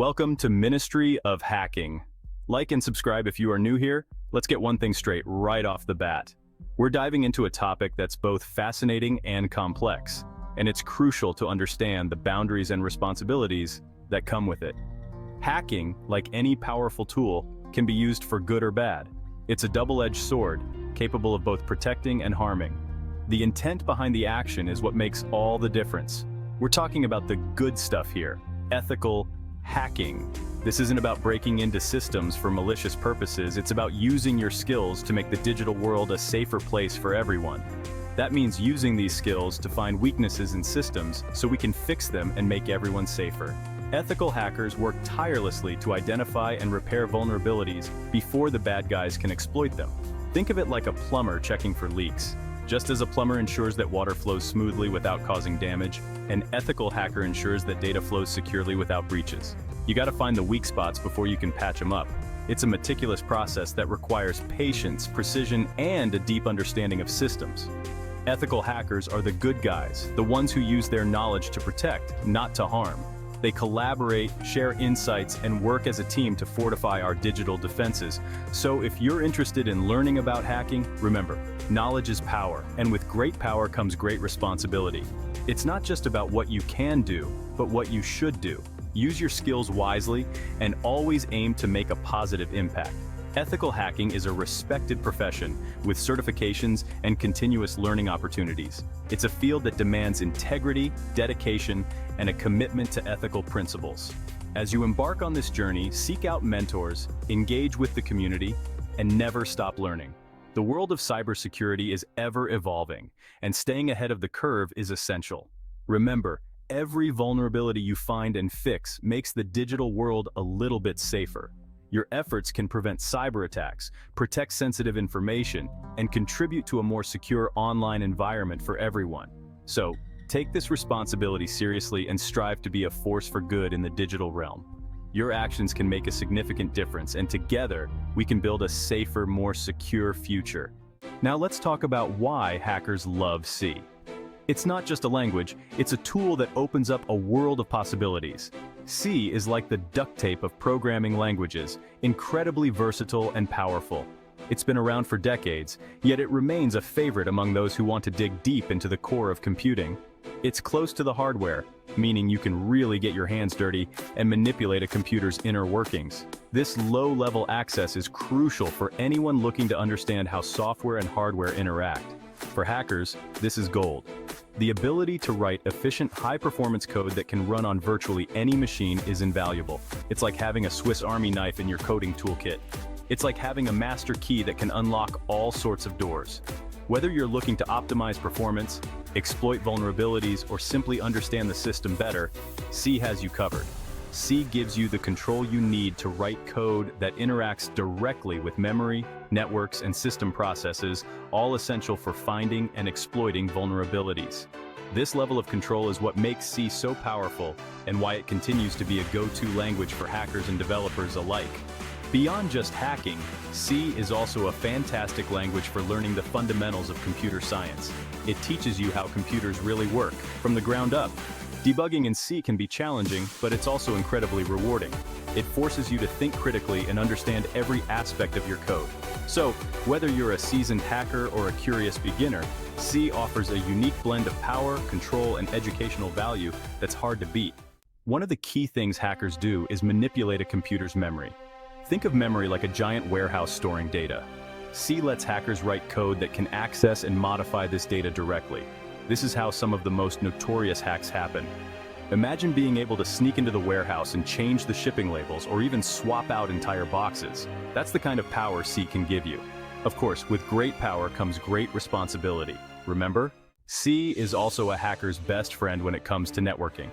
Welcome to Ministry of Hacking. Like and subscribe if you are new here. Let's get one thing straight right off the bat. We're diving into a topic that's both fascinating and complex, and it's crucial to understand the boundaries and responsibilities that come with it. Hacking, like any powerful tool, can be used for good or bad. It's a double-edged sword, capable of both protecting and harming. The intent behind the action is what makes all the difference. We're talking about the good stuff here, ethical hacking. This isn't about breaking into systems for malicious purposes, it's about using your skills to make the digital world a safer place for everyone. That means using these skills to find weaknesses in systems so we can fix them and make everyone safer. Ethical hackers work tirelessly to identify and repair vulnerabilities before the bad guys can exploit them. Think of it like a plumber checking for leaks. Just as a plumber ensures that water flows smoothly without causing damage, an ethical hacker ensures that data flows securely without breaches. You gotta find the weak spots before you can patch them up. It's a meticulous process that requires patience, precision, and a deep understanding of systems. Ethical hackers are the good guys, the ones who use their knowledge to protect, not to harm. They collaborate, share insights, and work as a team to fortify our digital defenses. So if you're interested in learning about hacking, remember, knowledge is power, and with great power comes great responsibility. It's not just about what you can do, but what you should do. Use your skills wisely, and always aim to make a positive impact. Ethical hacking is a respected profession with certifications and continuous learning opportunities. It's a field that demands integrity, dedication, and a commitment to ethical principles. As you embark on this journey, seek out mentors, engage with the community, and never stop learning. The world of cybersecurity is ever evolving, and staying ahead of the curve is essential. Remember, every vulnerability you find and fix makes the digital world a little bit safer. Your efforts can prevent cyber attacks, protect sensitive information, and contribute to a more secure online environment for everyone. So, take this responsibility seriously and strive to be a force for good in the digital realm. Your actions can make a significant difference, and together, we can build a safer, more secure future. Now let's talk about why hackers love C. It's not just a language, it's a tool that opens up a world of possibilities. C is like the duct tape of programming languages, incredibly versatile and powerful. It's been around for decades, yet it remains a favorite among those who want to dig deep into the core of computing. It's close to the hardware, meaning you can really get your hands dirty and manipulate a computer's inner workings. This low-level access is crucial for anyone looking to understand how software and hardware interact. For hackers, this is gold. The ability to write efficient, high-performance code that can run on virtually any machine is invaluable. It's like having a Swiss Army knife in your coding toolkit. It's like having a master key that can unlock all sorts of doors. Whether you're looking to optimize performance, exploit vulnerabilities, or simply understand the system better, C has you covered. C gives you the control you need to write code that interacts directly with memory, networks, and system processes, all essential for finding and exploiting vulnerabilities. This level of control is what makes C so powerful and why it continues to be a go-to language for hackers and developers alike. Beyond just hacking, C is also a fantastic language for learning the fundamentals of computer science. It teaches you how computers really work, from the ground up. Debugging in C can be challenging, but it's also incredibly rewarding. It forces you to think critically and understand every aspect of your code. So, whether you're a seasoned hacker or a curious beginner, C offers a unique blend of power, control, and educational value that's hard to beat. One of the key things hackers do is manipulate a computer's memory. Think of memory like a giant warehouse storing data. C lets hackers write code that can access and modify this data directly. This is how some of the most notorious hacks happen. Imagine being able to sneak into the warehouse and change the shipping labels or even swap out entire boxes. That's the kind of power C can give you. Of course, with great power comes great responsibility. Remember, C is also a hacker's best friend when it comes to networking.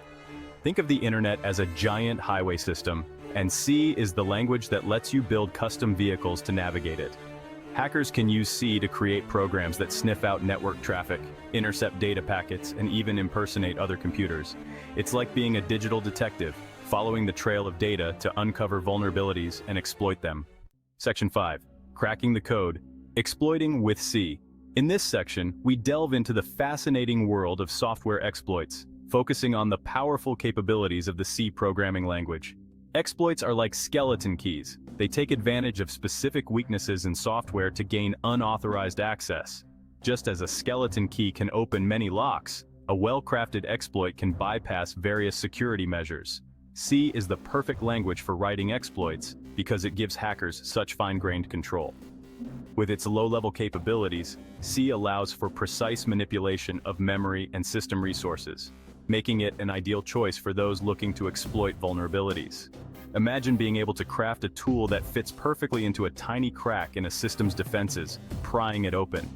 Think of the internet as a giant highway system, and C is the language that lets you build custom vehicles to navigate it. Hackers can use C to create programs that sniff out network traffic, intercept data packets, and even impersonate other computers. It's like being a digital detective, following the trail of data to uncover vulnerabilities and exploit them. Section 5. Cracking the code. Exploiting with C. In this section, we delve into the fascinating world of software exploits, focusing on the powerful capabilities of the C programming language. Exploits are like skeleton keys. They take advantage of specific weaknesses in software to gain unauthorized access. Just as a skeleton key can open many locks, a well-crafted exploit can bypass various security measures. C is the perfect language for writing exploits because it gives hackers such fine-grained control. With its low-level capabilities, C allows for precise manipulation of memory and system resources, making it an ideal choice for those looking to exploit vulnerabilities. Imagine being able to craft a tool that fits perfectly into a tiny crack in a system's defenses, prying it open.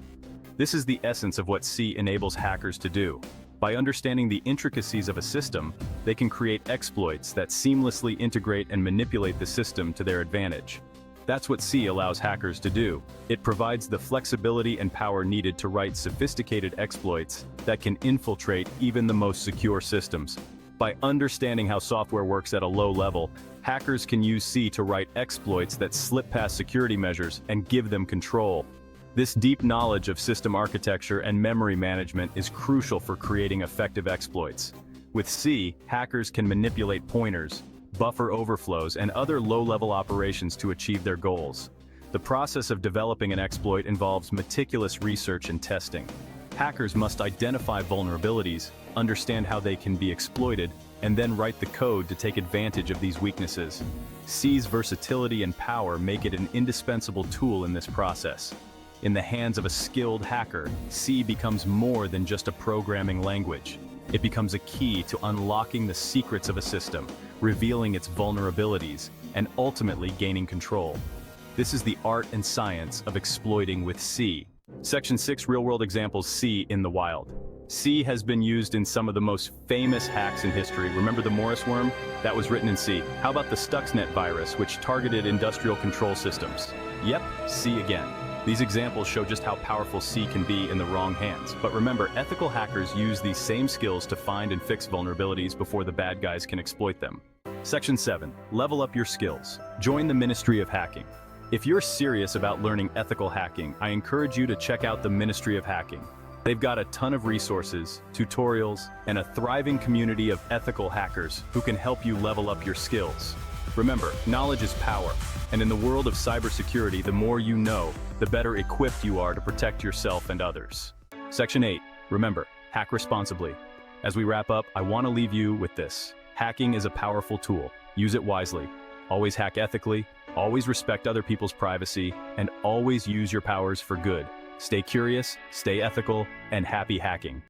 This is the essence of what C enables hackers to do. By understanding the intricacies of a system, they can create exploits that seamlessly integrate and manipulate the system to their advantage. That's what C allows hackers to do. It provides the flexibility and power needed to write sophisticated exploits that can infiltrate even the most secure systems. By understanding how software works at a low level, hackers can use C to write exploits that slip past security measures and give them control. This deep knowledge of system architecture and memory management is crucial for creating effective exploits. With C, hackers can manipulate pointers, buffer overflows, and other low-level operations to achieve their goals. The process of developing an exploit involves meticulous research and testing. Hackers must identify vulnerabilities, understand how they can be exploited, and then write the code to take advantage of these weaknesses. C's versatility and power make it an indispensable tool in this process. In the hands of a skilled hacker, C becomes more than just a programming language. It becomes a key to unlocking the secrets of a system, revealing its vulnerabilities, and ultimately gaining control. This is the art and science of exploiting with C. Section 6 Real-world examples. C in the wild. C has been used in some of the most famous hacks in history. Remember the Morris worm? That was written in C. How about the Stuxnet virus, which targeted industrial control systems? Yep, C again. These examples show just how powerful C can be in the wrong hands. But remember, ethical hackers use these same skills to find and fix vulnerabilities before the bad guys can exploit them. Section 7. Level up your skills. Join the Ministry of Hacking. If you're serious about learning ethical hacking, I encourage you to check out the Ministry of Hacking. They've got a ton of resources, tutorials, and a thriving community of ethical hackers who can help you level up your skills. Remember, knowledge is power, and in the world of cybersecurity, the more you know, the better equipped you are to protect yourself and others. Section 8. Remember, hack responsibly. As we wrap up, I want to leave you with this. Hacking is a powerful tool. Use it wisely. Always hack ethically, always respect other people's privacy, and always use your powers for good. Stay curious, stay ethical, and happy hacking.